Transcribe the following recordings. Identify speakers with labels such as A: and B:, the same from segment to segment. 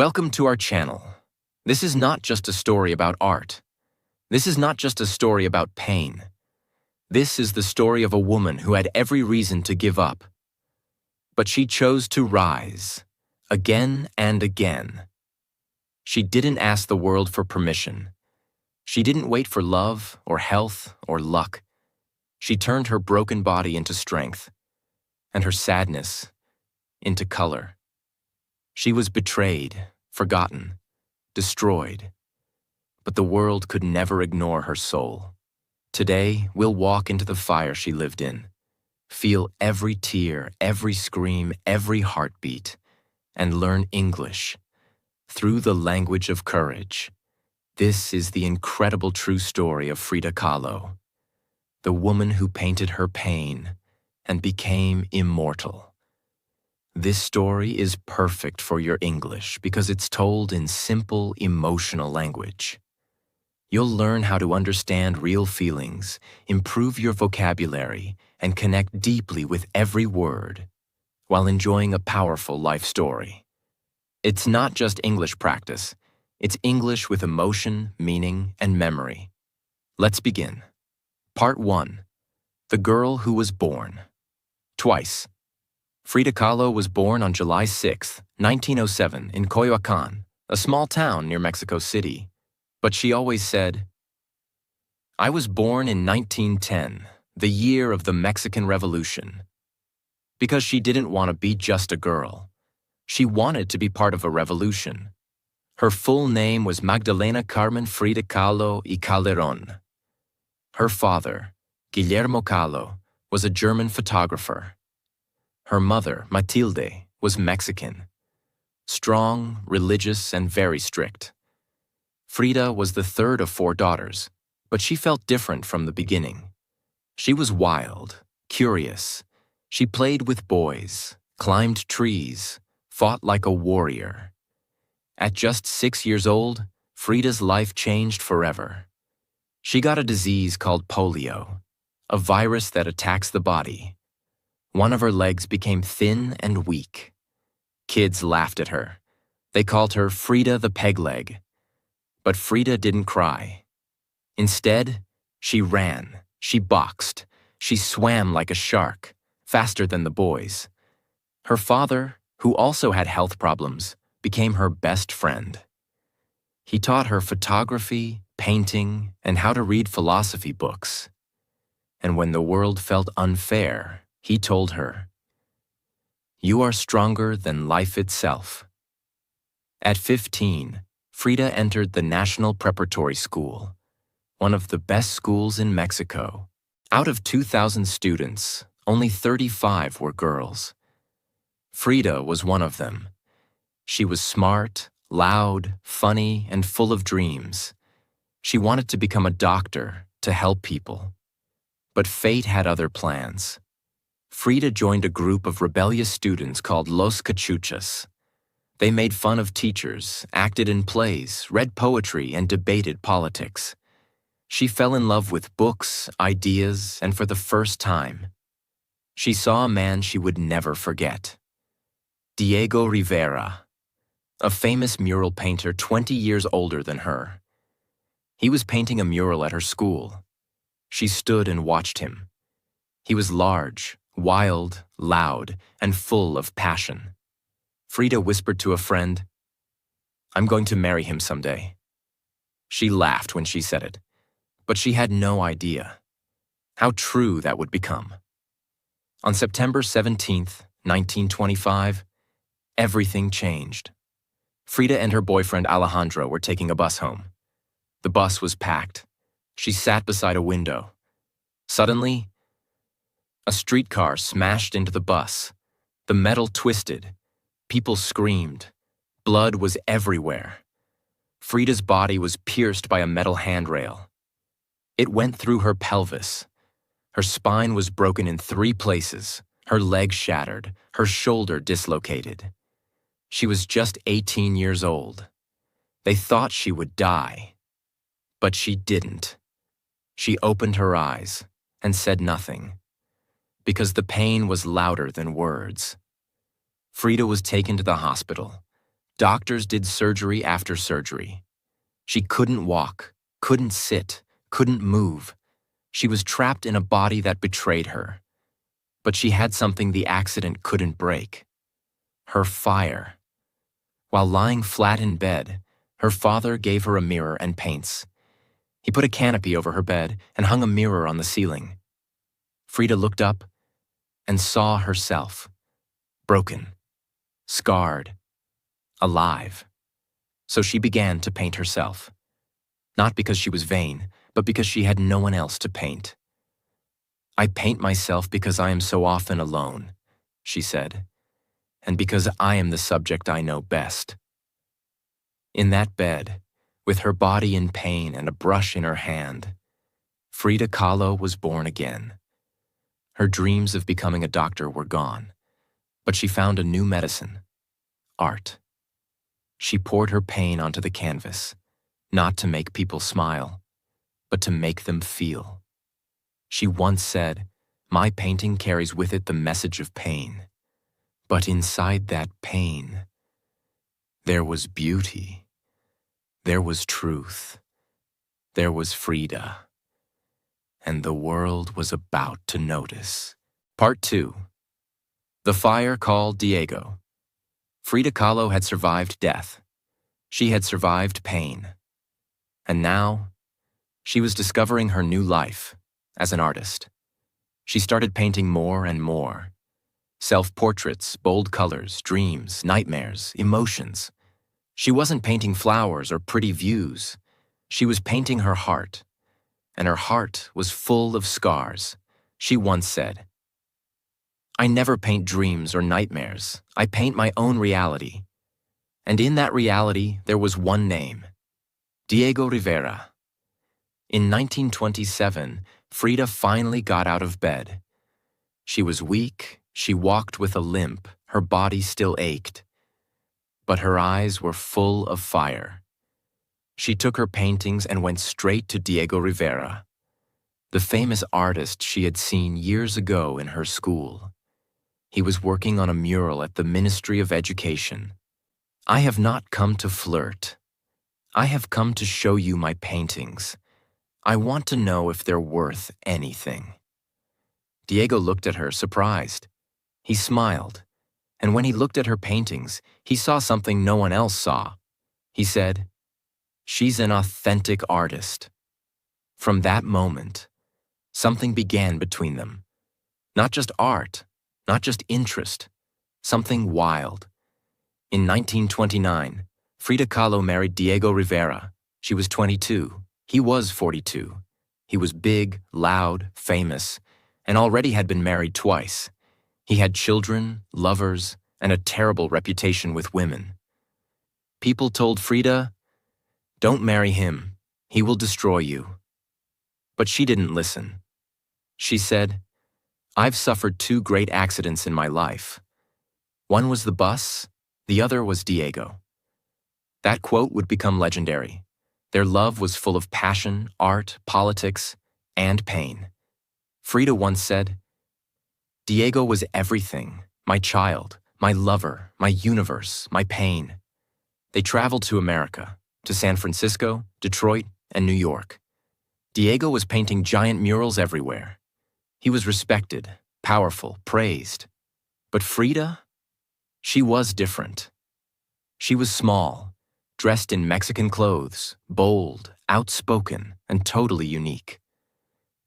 A: Welcome to our channel. This is not just a story about art. This is not just a story about pain. This is the story of a woman who had every reason to give up. But she chose to rise, again and again. She didn't ask the world for permission. She didn't wait for love or health or luck. She turned her broken body into strength, and her sadness into color. She was betrayed, forgotten, destroyed. But the world could never ignore her soul. Today, we'll walk into the fire she lived in, feel every tear, every scream, every heartbeat, and learn English through the language of courage. This is the incredible true story of Frida Kahlo, the woman who painted her pain and became immortal. This story is perfect for your English because it's told in simple, emotional language. You'll learn how to understand real feelings, improve your vocabulary, and connect deeply with every word while enjoying a powerful life story. It's not just English practice. It's English with emotion, meaning, and memory. Let's begin. Part 1. The Girl Who Was Born. Twice. Frida Kahlo was born on July 6, 1907, in Coyoacán, a small town near Mexico City. But she always said, "I was born in 1910, the year of the Mexican Revolution." Because she didn't want to be just a girl. She wanted to be part of a revolution. Her full name was Magdalena Carmen Frida Kahlo y Calderón. Her father, Guillermo Kahlo, was a German photographer. Her mother, Matilde, was Mexican. Strong, religious, and very strict. Frida was the third of 4 daughters, but she felt different from the beginning. She was wild, curious. She played with boys, climbed trees, fought like a warrior. At just 6 years old, Frida's life changed forever. She got a disease called polio, a virus that attacks the body. One of her legs became thin and weak. Kids laughed at her. They called her Frida the peg leg. But Frida didn't cry. Instead, she ran, she boxed, she swam like a shark, faster than the boys. Her father, who also had health problems, became her best friend. He taught her photography, painting, and how to read philosophy books. And when the world felt unfair, he told her, "You are stronger than life itself." At 15, Frida entered the National Preparatory School, one of the best schools in Mexico. Out of 2,000 students, only 35 were girls. Frida was one of them. She was smart, loud, funny, and full of dreams. She wanted to become a doctor to help people. But fate had other plans. Frida joined a group of rebellious students called Los Cachuchas. They made fun of teachers, acted in plays, read poetry, and debated politics. She fell in love with books, ideas, and for the first time, she saw a man she would never forget. Diego Rivera, a famous mural painter 20 years older than her. He was painting a mural at her school. She stood and watched him. He was large, wild, loud, and full of passion. Frida whispered to a friend, "I'm going to marry him someday." She laughed when she said it, but she had no idea how true that would become. On September 17th, 1925, everything changed. Frida and her boyfriend Alejandro were taking a bus home. The bus was packed. She sat beside a window. Suddenly, a streetcar smashed into the bus. The metal twisted. People screamed. Blood was everywhere. Frida's body was pierced by a metal handrail. It went through her pelvis. Her spine was broken in 3 places, her leg shattered, her shoulder dislocated. She was just 18 years old. They thought she would die, but she didn't. She opened her eyes and said nothing, because the pain was louder than words. Frida was taken to the hospital. Doctors did surgery after surgery. She couldn't walk, couldn't sit, couldn't move. She was trapped in a body that betrayed her. But she had something the accident couldn't break: her fire. While lying flat in bed, her father gave her a mirror and paints. He put a canopy over her bed and hung a mirror on the ceiling. Frida looked up and saw herself, broken, scarred, alive. So she began to paint herself. Not because she was vain, but because she had no one else to paint. "I paint myself because I am so often alone," she said, "and because I am the subject I know best." In that bed, with her body in pain and a brush in her hand, Frida Kahlo was born again. Her dreams of becoming a doctor were gone, but she found a new medicine: art. She poured her pain onto the canvas, not to make people smile, but to make them feel. She once said, "My painting carries with it the message of pain." But inside that pain, there was beauty. There was truth. There was Frida. And the world was about to notice. Part 2. The Fire Called Diego. Frida Kahlo had survived death. She had survived pain. And now, she was discovering her new life as an artist. She started painting more and more. Self-portraits, bold colors, dreams, nightmares, emotions. She wasn't painting flowers or pretty views. She was painting her heart. And her heart was full of scars. She once said, "I never paint dreams or nightmares. I paint my own reality." And in that reality, there was one name: Diego Rivera. In 1927, Frida finally got out of bed. She was weak, she walked with a limp, her body still ached. But her eyes were full of fire. She took her paintings and went straight to Diego Rivera, the famous artist she had seen years ago in her school. He was working on a mural at the Ministry of Education. "I have not come to flirt. I have come to show you my paintings. I want to know if they're worth anything." Diego looked at her, surprised. He smiled, and when he looked at her paintings, he saw something no one else saw. He said, "She's an authentic artist." From that moment, something began between them. Not just art, not just interest, something wild. In 1929, Frida Kahlo married Diego Rivera. She was 22. He was 42. He was big, loud, famous, and already had been married twice. He had children, lovers, and a terrible reputation with women. People told Frida, "Don't marry him. He will destroy you." But she didn't listen. She said, "I've suffered 2 great accidents in my life. One was the bus, the other was Diego." That quote would become legendary. Their love was full of passion, art, politics, and pain. Frida once said, "Diego was everything: my child, my lover, my universe, my pain." They traveled to America, to San Francisco, Detroit, and New York. Diego was painting giant murals everywhere. He was respected, powerful, praised. But Frida? She was different. She was small, dressed in Mexican clothes, bold, outspoken, and totally unique.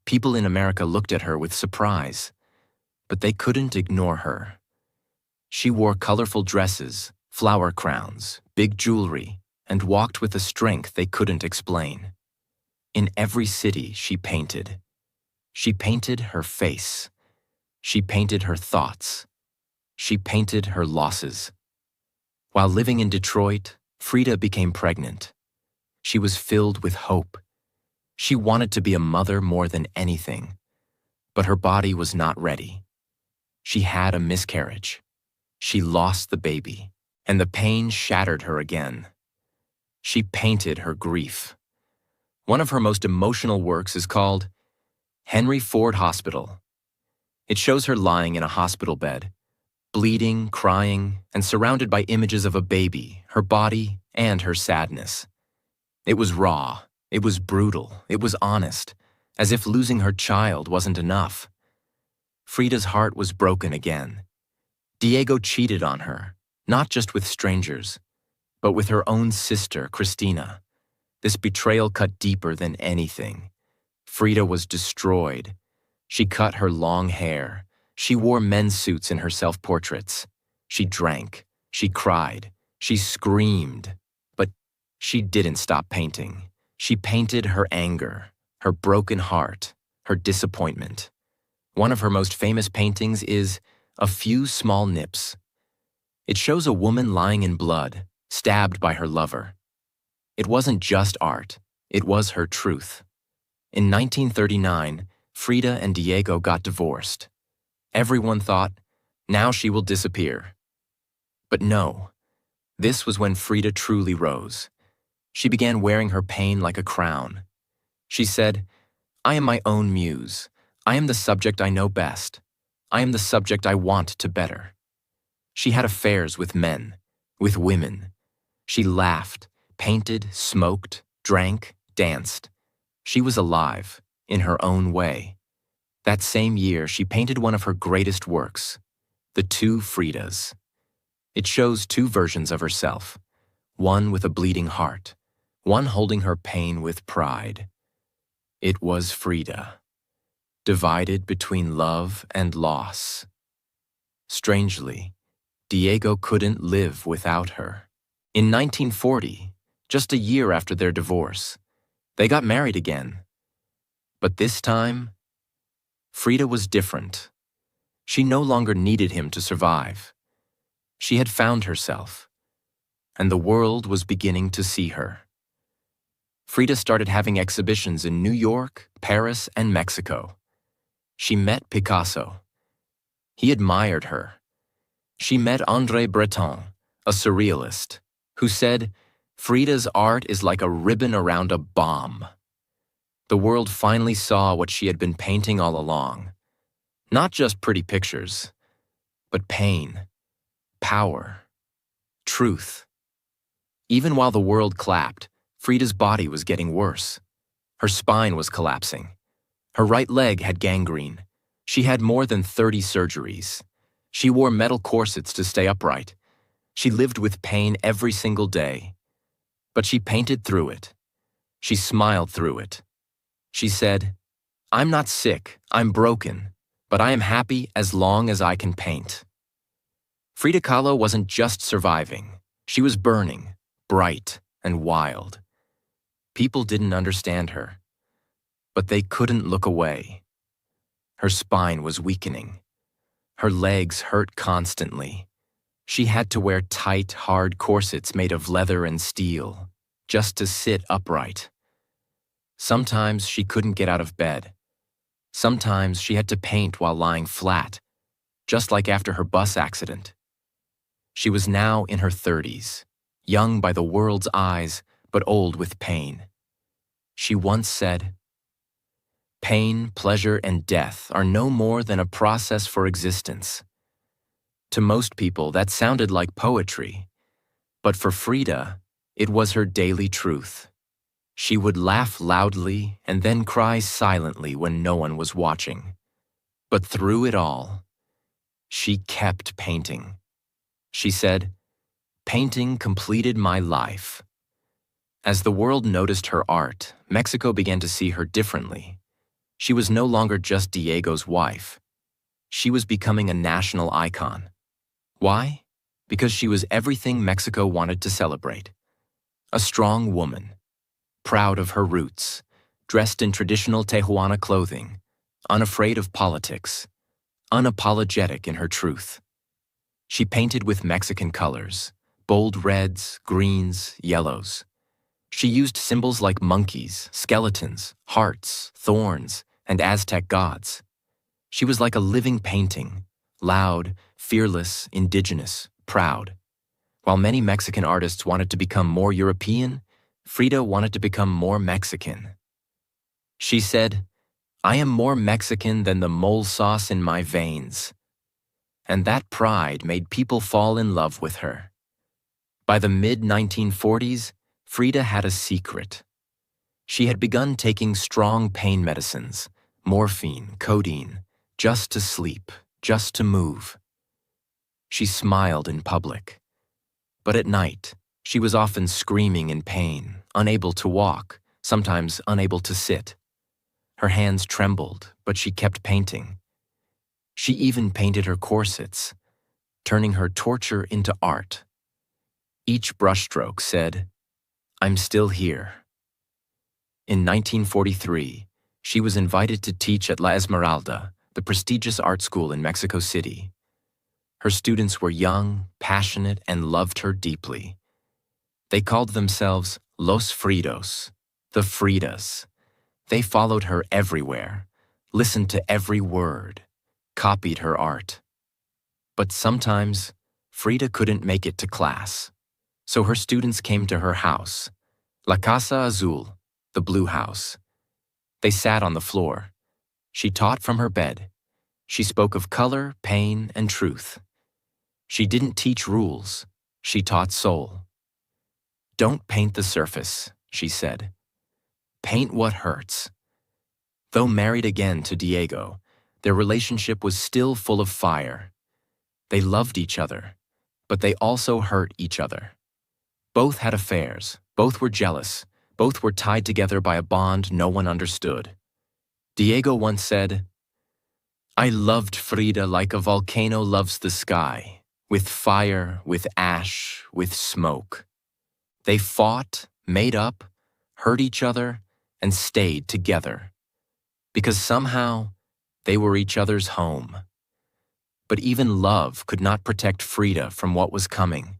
A: People in America looked at her with surprise, but they couldn't ignore her. She wore colorful dresses, flower crowns, big jewelry, and walked with a strength they couldn't explain. In every city she painted. She painted her face. She painted her thoughts. She painted her losses. While living in Detroit, Frida became pregnant. She was filled with hope. She wanted to be a mother more than anything, but her body was not ready. She had a miscarriage. She lost the baby, and the pain shattered her again. She painted her grief. One of her most emotional works is called Henry Ford Hospital. It shows her lying in a hospital bed, bleeding, crying, and surrounded by images of a baby, her body, and her sadness. It was raw, it was brutal, it was honest, as if losing her child wasn't enough. Frida's heart was broken again. Diego cheated on her, not just with strangers, but with her own sister, Christina. This betrayal cut deeper than anything. Frida was destroyed. She cut her long hair. She wore men's suits in her self-portraits. She drank. She cried. She screamed. But she didn't stop painting. She painted her anger, her broken heart, her disappointment. One of her most famous paintings is A Few Small Nips. It shows a woman lying in blood, stabbed by her lover. It wasn't just art, it was her truth. In 1939, Frida and Diego got divorced. Everyone thought, now she will disappear. But no, this was when Frida truly rose. She began wearing her pain like a crown. She said, I am my own muse. I am the subject I know best. I am the subject I want to better. She had affairs with men, with women. She laughed, painted, smoked, drank, danced. She was alive, in her own way. That same year, she painted one of her greatest works, The Two Fridas. It shows two versions of herself, one with a bleeding heart, one holding her pain with pride. It was Frida, divided between love and loss. Strangely, Diego couldn't live without her. In 1940, just a year after their divorce, they got married again. But this time, Frida was different. She no longer needed him to survive. She had found herself, and the world was beginning to see her. Frida started having exhibitions in New York, Paris, and Mexico. She met Picasso. He admired her. She met André Breton, a surrealist, who said, Frida's art is like a ribbon around a bomb. The world finally saw what she had been painting all along. Not just pretty pictures, but pain, power, truth. Even while the world clapped, Frida's body was getting worse. Her spine was collapsing. Her right leg had gangrene. She had more than 30 surgeries. She wore metal corsets to stay upright. She lived with pain every single day. But she painted through it. She smiled through it. She said, I'm not sick, I'm broken, but I am happy as long as I can paint. Frida Kahlo wasn't just surviving. She was burning, bright, and wild. People didn't understand her, but they couldn't look away. Her spine was weakening. Her legs hurt constantly. She had to wear tight, hard corsets made of leather and steel, just to sit upright. Sometimes she couldn't get out of bed. Sometimes she had to paint while lying flat, just like after her bus accident. She was now in her 30s, young by the world's eyes, but old with pain. She once said, pain, pleasure, and death are no more than a process for existence. To most people, that sounded like poetry, but for Frida, it was her daily truth. She would laugh loudly and then cry silently when no one was watching. But through it all, she kept painting. She said, painting completed my life. As the world noticed her art, Mexico began to see her differently. She was no longer just Diego's wife. She was becoming a national icon. Why? Because she was everything Mexico wanted to celebrate. A strong woman, proud of her roots, dressed in traditional Tijuana clothing, unafraid of politics, unapologetic in her truth. She painted with Mexican colors, bold reds, greens, yellows. She used symbols like monkeys, skeletons, hearts, thorns, and Aztec gods. She was like a living painting, loud, fearless, indigenous, proud. While many Mexican artists wanted to become more European, Frida wanted to become more Mexican. She said, I am more Mexican than the mole sauce in my veins. and that pride made people fall in love with her. By the mid-1940s, Frida had a secret. She had begun taking strong pain medicines, morphine, codeine, just to sleep, just to move. She smiled in public. But at night, she was often screaming in pain, unable to walk, sometimes unable to sit. Her hands trembled, but she kept painting. She even painted her corsets, turning her torture into art. Each brushstroke said, "I'm still here." In 1943, she was invited to teach at La Esmeralda, the prestigious art school in Mexico City. Her students were young, passionate, and loved her deeply. They called themselves Los Fridos, the Fridas. They followed her everywhere, listened to every word, copied her art. But sometimes, Frida couldn't make it to class, so her students came to her house, La Casa Azul, the blue house. They sat on the floor. She taught from her bed. She spoke of color, pain, and truth. She didn't teach rules. She taught soul. "Don't paint the surface," she said. "Paint what hurts." Though married again to Diego, their relationship was still full of fire. They loved each other, but they also hurt each other. Both had affairs, both were jealous, both were tied together by a bond no one understood. Diego once said, "I loved Frida like a volcano loves the sky, with fire, with ash, with smoke." They fought, made up, hurt each other, and stayed together. Because somehow, they were each other's home. But even love could not protect Frida from what was coming.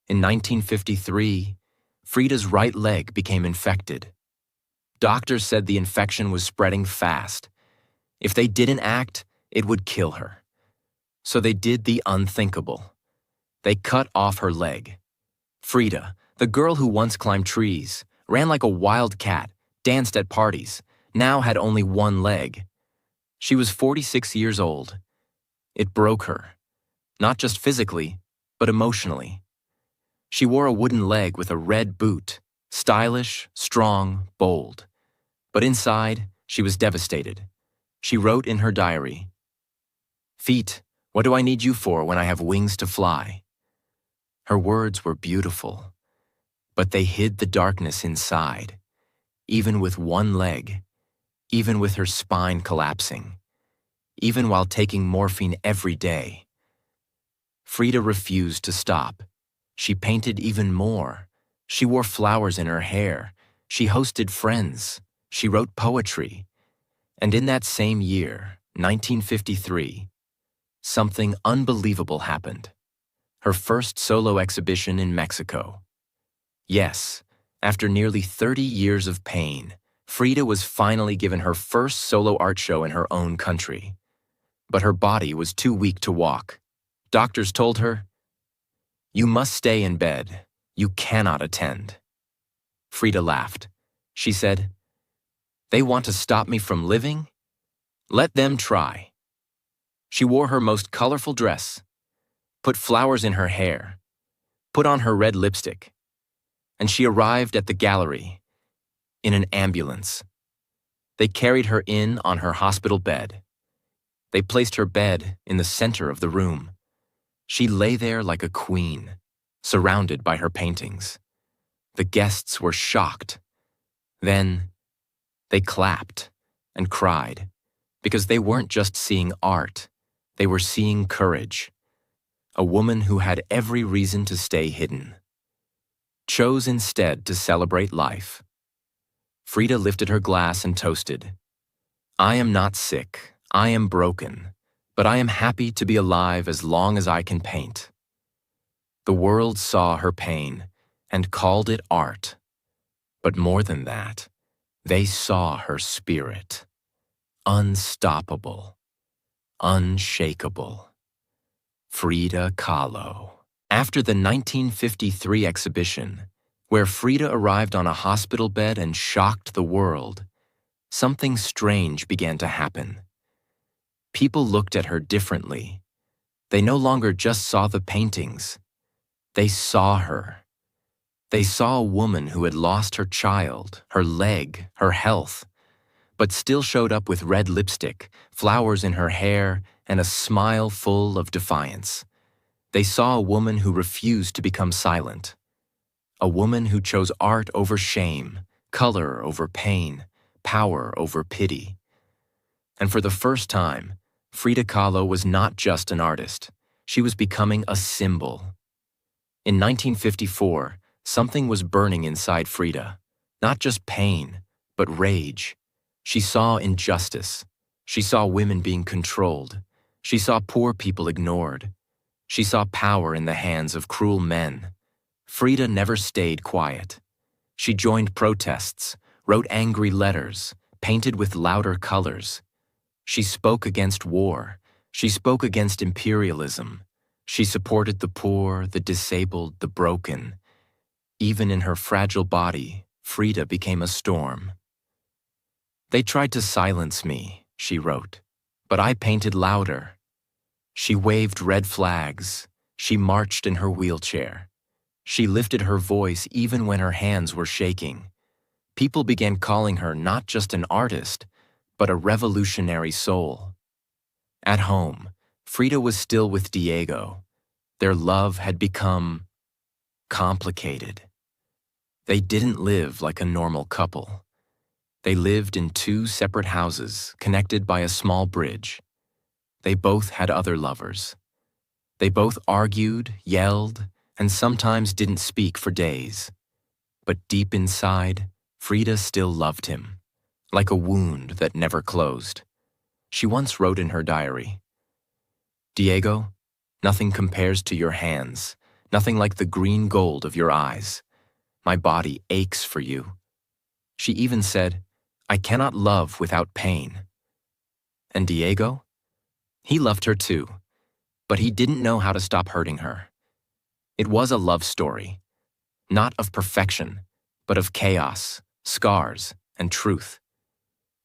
A: In 1953, Frida's right leg became infected. Doctors said the infection was spreading fast. If they didn't act, it would kill her. So they did the unthinkable. They cut off her leg. Frida, the girl who once climbed trees, ran like a wild cat, danced at parties, now had only one leg. She was 46 years old. It broke her, not just physically, but emotionally. She wore a wooden leg with a red boot, stylish, strong, bold. But inside, she was devastated. She wrote in her diary, "Feet, what do I need you for when I have wings to fly?" Her words were beautiful, but they hid the darkness inside, even with one leg, even with her spine collapsing, even while taking morphine every day. Frida refused to stop. She painted even more. She wore flowers in her hair. She hosted friends. She wrote poetry. And in that same year, 1953, something unbelievable happened. Her first solo exhibition in Mexico. Yes, after nearly 30 years of pain, Frida was finally given her first solo art show in her own country. But her body was too weak to walk. Doctors told her, "You must stay in bed. You cannot attend." Frida laughed. She said, "They want to stop me from living? Let them try." She wore her most colorful dress, put flowers in her hair, put on her red lipstick, and she arrived at the gallery in an ambulance. They carried her in on her hospital bed. They placed her bed in the center of the room. She lay there like a queen, surrounded by her paintings. The guests were shocked. Then they clapped and cried, because they weren't just seeing art, they were seeing courage. A woman who had every reason to stay hidden chose instead to celebrate life. Frida lifted her glass and toasted, "I am not sick, I am broken, but I am happy to be alive as long as I can paint." The world saw her pain and called it art. But more than that, they saw her spirit. Unstoppable, unshakable. Frida Kahlo. After the 1953 exhibition, where Frida arrived on a hospital bed and shocked the world, something strange began to happen. People looked at her differently. They no longer just saw the paintings. They saw her. They saw a woman who had lost her child, her leg, her health, but still showed up with red lipstick, flowers in her hair, and a smile full of defiance. They saw a woman who refused to become silent. A woman who chose art over shame, color over pain, power over pity. And for the first time, Frida Kahlo was not just an artist. She was becoming a symbol. In 1954, something was burning inside Frida. Not just pain, but rage. She saw injustice. She saw women being controlled. She saw poor people ignored. She saw power in the hands of cruel men. Frida never stayed quiet. She joined protests, wrote angry letters, painted with louder colors. She spoke against war. She spoke against imperialism. She supported the poor, the disabled, the broken. Even in her fragile body, Frida became a storm. "They tried to silence me," she wrote, "but I painted louder." She waved red flags. She marched in her wheelchair. She lifted her voice even when her hands were shaking. People began calling her not just an artist, but a revolutionary soul. At home, Frida was still with Diego. Their love had become complicated. They didn't live like a normal couple. They lived in two separate houses, connected by a small bridge. They both had other lovers. They both argued, yelled, and sometimes didn't speak for days. But deep inside, Frida still loved him, like a wound that never closed. She once wrote in her diary, "Diego, nothing compares to your hands, nothing like the green gold of your eyes. My body aches for you." She even said, "I cannot love without pain." And Diego? He loved her too, but he didn't know how to stop hurting her. It was a love story, not of perfection, but of chaos, scars, and truth.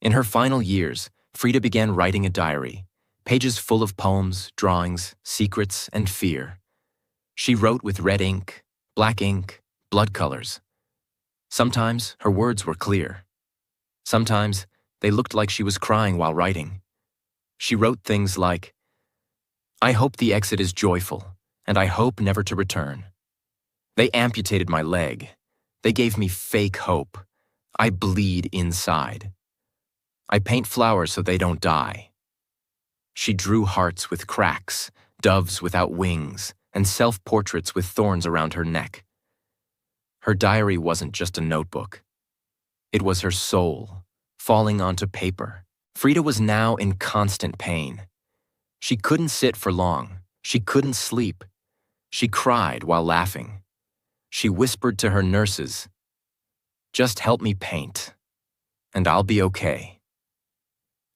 A: In her final years, Frida began writing a diary, pages full of poems, drawings, secrets, and fear. She wrote with red ink, black ink, blood colors. Sometimes her words were clear. Sometimes they looked like she was crying while writing. She wrote things like, "I hope the exit is joyful, and I hope never to return. They amputated my leg. They gave me fake hope. I bleed inside. I paint flowers so they don't die." She drew hearts with cracks, doves without wings, and self-portraits with thorns around her neck. Her diary wasn't just a notebook. It was her soul, falling onto paper. Frida was now in constant pain. She couldn't sit for long. She couldn't sleep. She cried while laughing. She whispered to her nurses, "Just help me paint, and I'll be okay."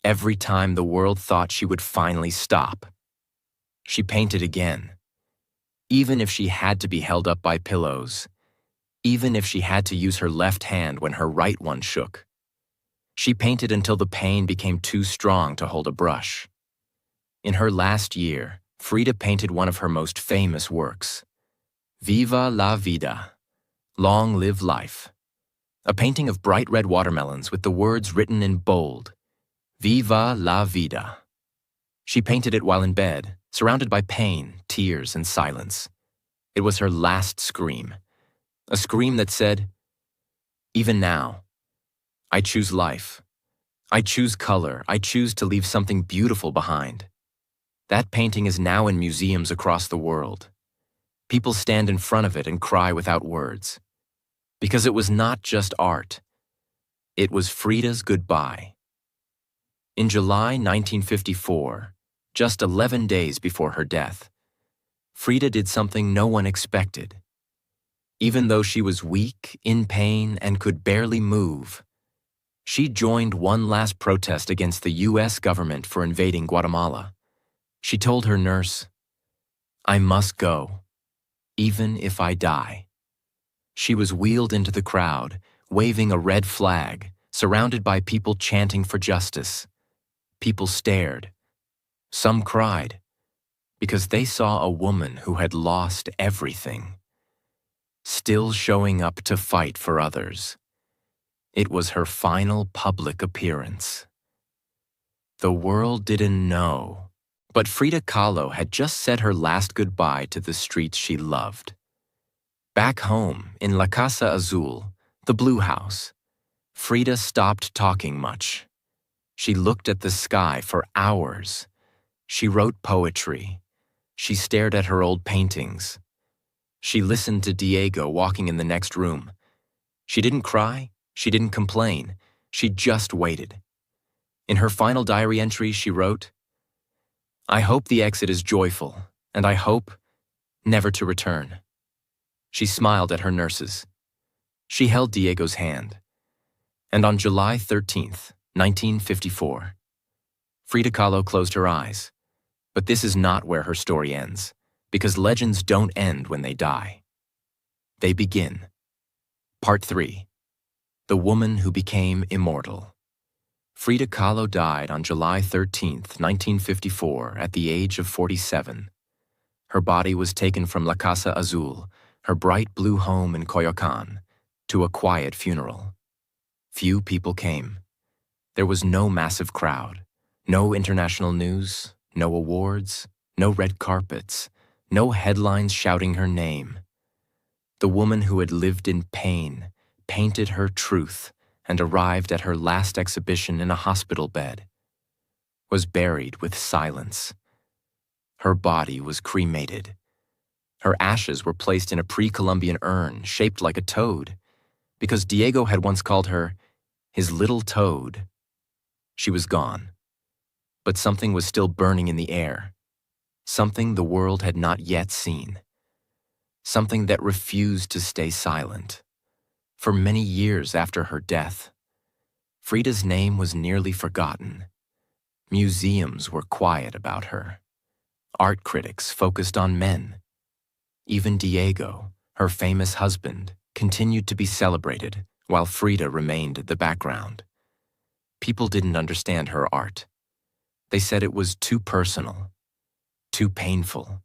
A: Every time the world thought she would finally stop, she painted again. Even if she had to be held up by pillows, even if she had to use her left hand when her right one shook. She painted until the pain became too strong to hold a brush. In her last year, Frida painted one of her most famous works, Viva la Vida, Long Live Life, a painting of bright red watermelons with the words written in bold, Viva la Vida. She painted it while in bed, surrounded by pain, tears, and silence. It was her last scream, a scream that said, "Even now, I choose life. I choose color. I choose to leave something beautiful behind." That painting is now in museums across the world. People stand in front of it and cry without words. Because it was not just art. It was Frida's goodbye. In July 1954, just 11 days before her death, Frida did something no one expected. Even though she was weak, in pain, and could barely move, she joined one last protest against the U.S. government for invading Guatemala. She told her nurse, "I must go, even if I die." She was wheeled into the crowd, waving a red flag, surrounded by people chanting for justice. People stared. Some cried, because they saw a woman who had lost everything, still showing up to fight for others. It was her final public appearance. The world didn't know, but Frida Kahlo had just said her last goodbye to the streets she loved. Back home, in La Casa Azul, the Blue House, Frida stopped talking much. She looked at the sky for hours. She wrote poetry. She stared at her old paintings. She listened to Diego walking in the next room. She didn't cry. She didn't complain. She just waited. In her final diary entry, she wrote, "I hope the exit is joyful, and I hope never to return." She smiled at her nurses. She held Diego's hand. And on July 13th, 1954, Frida Kahlo closed her eyes. But this is not where her story ends, because legends don't end when they die. They begin. Part 3. The Woman Who Became Immortal. Frida Kahlo died on July 13th, 1954, at the age of 47. Her body was taken from La Casa Azul, her bright blue home in Coyoacan, to a quiet funeral. Few people came. There was no massive crowd, no international news, no awards, no red carpets, no headlines shouting her name. The woman who had lived in pain, painted her truth, and arrived at her last exhibition in a hospital bed, was buried with silence. Her body was cremated. Her ashes were placed in a pre-Columbian urn shaped like a toad, because Diego had once called her his little toad. She was gone, but something was still burning in the air, something the world had not yet seen, something that refused to stay silent. For many years after her death, Frida's name was nearly forgotten. Museums were quiet about her. Art critics focused on men. Even Diego, her famous husband, continued to be celebrated, while Frida remained at the background. People didn't understand her art. They said it was too personal, too painful,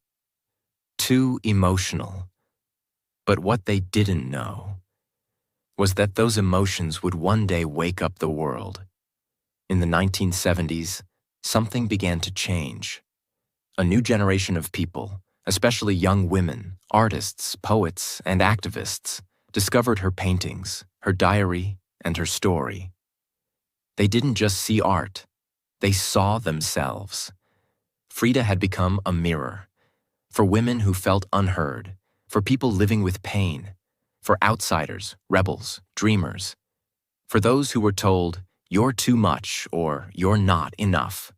A: too emotional. But what they didn't know was that those emotions would one day wake up the world. In the 1970s, something began to change. A new generation of people, especially young women, artists, poets, and activists, discovered her paintings, her diary, and her story. They didn't just see art, they saw themselves. Frida had become a mirror for women who felt unheard, for people living with pain, for outsiders, rebels, dreamers, for those who were told, "You're too much" or "You're not enough."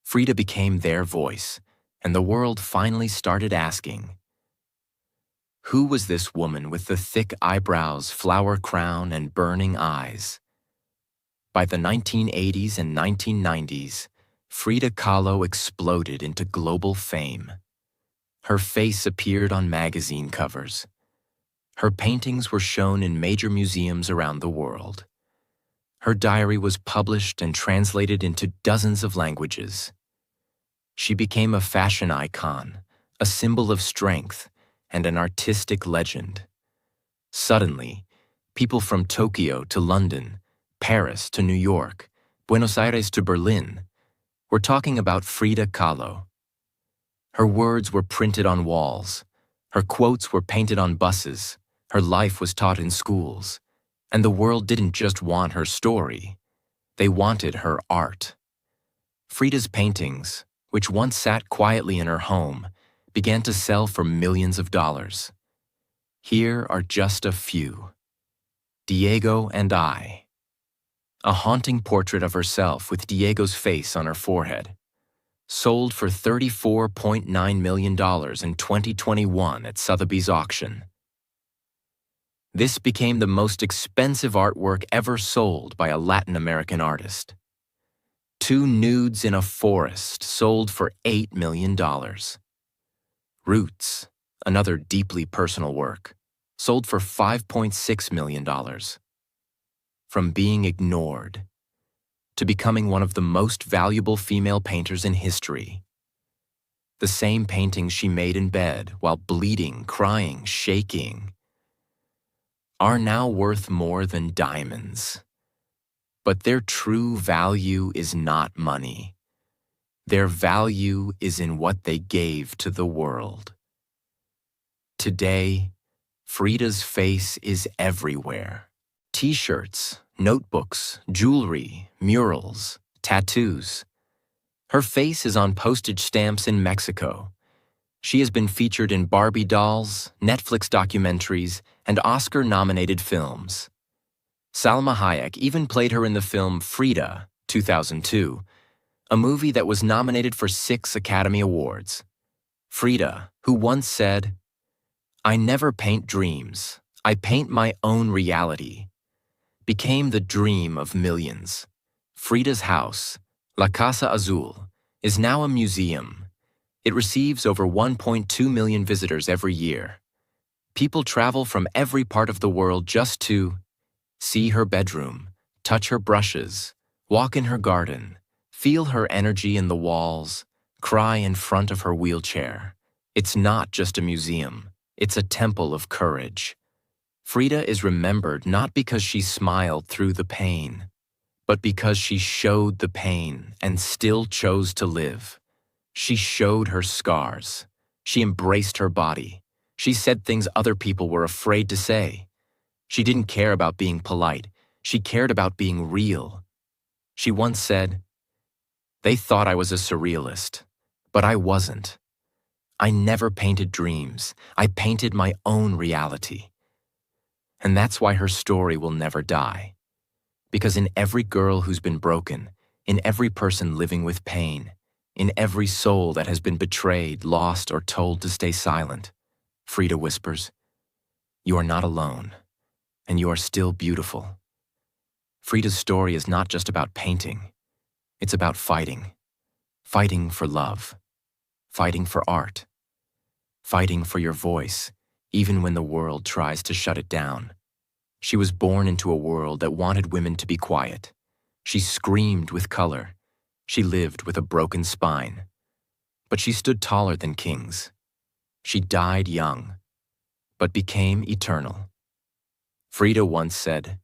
A: Frida became their voice, and the world finally started asking, who was this woman with the thick eyebrows, flower crown, and burning eyes? By the 1980s and 1990s, Frida Kahlo exploded into global fame. Her face appeared on magazine covers. Her paintings were shown in major museums around the world. Her diary was published and translated into dozens of languages. She became a fashion icon, a symbol of strength, and an artistic legend. Suddenly, people from Tokyo to London, Paris to New York, Buenos Aires to Berlin, were talking about Frida Kahlo. Her words were printed on walls, her quotes were painted on buses, her life was taught in schools, and the world didn't just want her story, they wanted her art. Frida's paintings, which once sat quietly in her home, began to sell for millions of dollars. Here are just a few. Diego and I. A haunting portrait of herself with Diego's face on her forehead. Sold for $34.9 million in 2021 at Sotheby's auction. This became the most expensive artwork ever sold by a Latin American artist. 2 nudes in a forest sold for $8 million. Roots, another deeply personal work, sold for $5.6 million. From being ignored to becoming one of the most valuable female painters in history. the same paintings she made in bed while bleeding, crying, shaking, are now worth more than diamonds. But their true value is not money. Their value is in what they gave to the world. Today, Frida's face is everywhere. T-shirts, notebooks, jewelry, murals, tattoos. Her face is on postage stamps in Mexico. She has been featured in Barbie dolls, Netflix documentaries, and Oscar-nominated films. Salma Hayek even played her in the film Frida, 2002, a movie that was nominated for 6 Academy Awards. Frida, who once said, "I never paint dreams, I paint my own reality," became the dream of millions. Frida's house, La Casa Azul, is now a museum. It receives over 1.2 million visitors every year. People travel from every part of the world just to see her bedroom, touch her brushes, walk in her garden, feel her energy in the walls, cry in front of her wheelchair. It's not just a museum, it's a temple of courage. Frida is remembered not because she smiled through the pain, but because she showed the pain and still chose to live. She showed her scars. She embraced her body. She said things other people were afraid to say. She didn't care about being polite. She cared about being real. She once said, "They thought I was a surrealist, but I wasn't. I never painted dreams. I painted my own reality." And that's why her story will never die. Because in every girl who's been broken, in every person living with pain, in every soul that has been betrayed, lost, or told to stay silent, Frida whispers, "You are not alone, and you are still beautiful." Frida's story is not just about painting. It's about fighting. Fighting for love. Fighting for art. Fighting for your voice, even when the world tries to shut it down. She was born into a world that wanted women to be quiet. She screamed with color. She lived with a broken spine. But she stood taller than kings. She died young, but became eternal. Frida once said,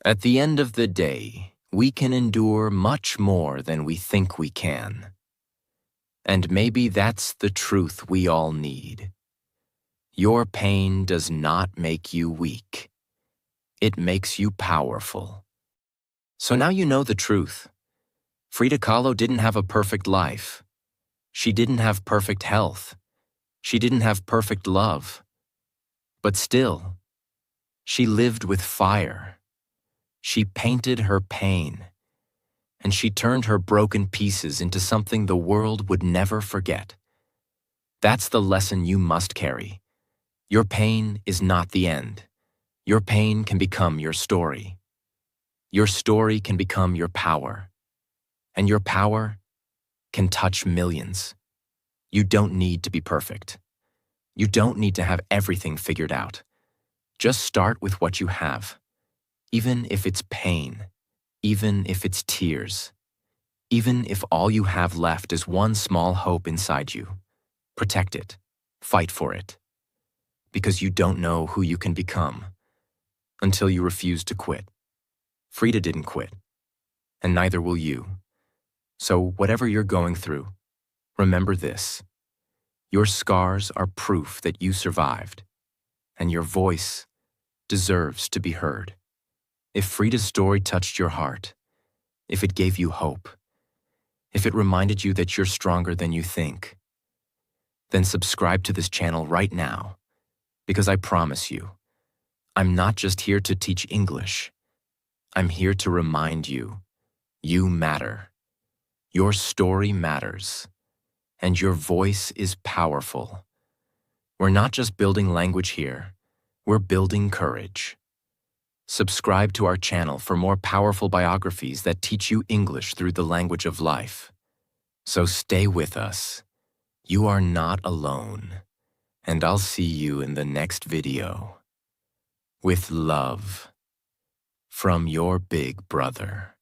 A: "At the end of the day, we can endure much more than we think we can. And maybe that's the truth we all need. Your pain does not make you weak. It makes you powerful." So now you know the truth. Frida Kahlo didn't have a perfect life. She didn't have perfect health. She didn't have perfect love. But still, she lived with fire. She painted her pain. And she turned her broken pieces into something the world would never forget. That's the lesson you must carry. Your pain is not the end. Your pain can become your story. Your story can become your power. And your power can touch millions. You don't need to be perfect. You don't need to have everything figured out. Just start with what you have. Even if it's pain, even if it's tears, even if all you have left is one small hope inside you, protect it, fight for it. Because you don't know who you can become until you refuse to quit. Frida didn't quit, and neither will you. So whatever you're going through, remember this. Your scars are proof that you survived, and your voice deserves to be heard. If Frida's story touched your heart, if it gave you hope, if it reminded you that you're stronger than you think, then subscribe to this channel right now, because I promise you, I'm not just here to teach English. I'm here to remind you, you matter. Your story matters, and your voice is powerful. We're not just building language here, we're building courage. Subscribe to our channel for more powerful biographies that teach you English through the language of life. So stay with us. You are not alone, and I'll see you in the next video. With love, from your big brother.